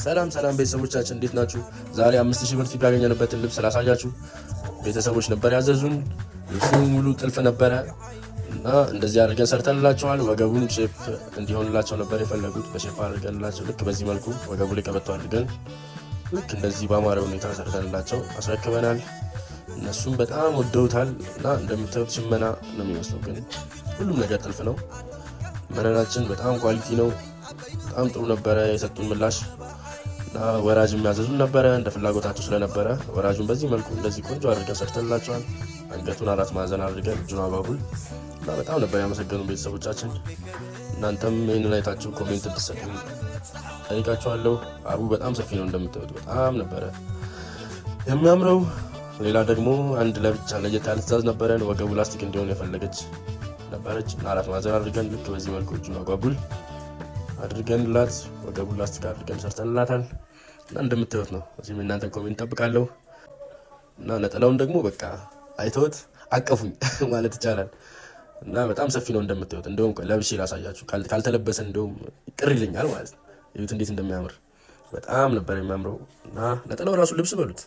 ሰላም ቤተሰቦቻችን እንዴት ናችሁ? ዛሬ 5000 ብር ቲፕ ያገኘንበትን ልብስ ላሳያችሁ። ቤተሰቦች ነበር ያዘዙን። ልብሱ ሙሉ ጥልፍ ነበረ እና እንደዚህ አድርገን ሰርተንላቸዋል። ወገቡን ሼፕ እንዲሆንላቸው ነበር የፈለጉት። በሼፕ አድርገንላቸው ልክ በዚህ መልኩ ወገቡ ላይ ቀበቶ አድርገን ልክ እንደዚህ በአማረ ሁኔታ ሰርተንላቸው አስረክበናል። እነሱም በጣም ወደውታል እና እንደምታዩት ሽመና ነው የሚመስለው፣ ግን ሁሉም ነገር ጥልፍ ነው። መነናችን በጣም ኳሊቲ ነው። በጣም ጥሩ ነበረ የሰጡን ምላሽ እና ወራጅ የሚያዘዙን ነበረ እንደ ፍላጎታቸው ስለነበረ ወራጁን በዚህ መልኩ እንደዚህ ቆንጆ አድርገን ሰርተንላቸዋል። አንገቱን 4 ማዕዘን አድርገን እጁን አባቡል እና በጣም ነበር ያመሰገኑ ቤተሰቦቻችን። እናንተም ይህንን አይታችሁ ኮሜንት እንድትሰጡ ጠይቃችኋለሁ። አቡ በጣም ሰፊ ነው እንደምታዩት፣ በጣም ነበረ የሚያምረው። ሌላ ደግሞ አንድ ለብቻ ለየት ያለ ትእዛዝ ነበረን። ወገቡ ላስቲክ እንዲሆን የፈለገች ነበረች እና 4 ማዕዘን አድርገን ልክ በዚህ መልኩ እጁን አጓጉል አድርገንላት ወገቡን ላስቲክ አድርገን ሰርተንላታል እና እንደምታዩት ነው። እዚህም እናንተን ኮሜንት ጠብቃለሁ። እና ነጠላውን ደግሞ በቃ አይተውት አቀፉኝ ማለት ይቻላል እና በጣም ሰፊ ነው እንደምታዩት። እንደውም ለብሼ ላሳያችሁ፣ ካልተለበሰ እንደውም ቅር ይለኛል ማለት ነው። እዩት እንዴት እንደሚያምር፣ በጣም ነበር የሚያምረው። እና ነጠላው ራሱ ልብስ በሉት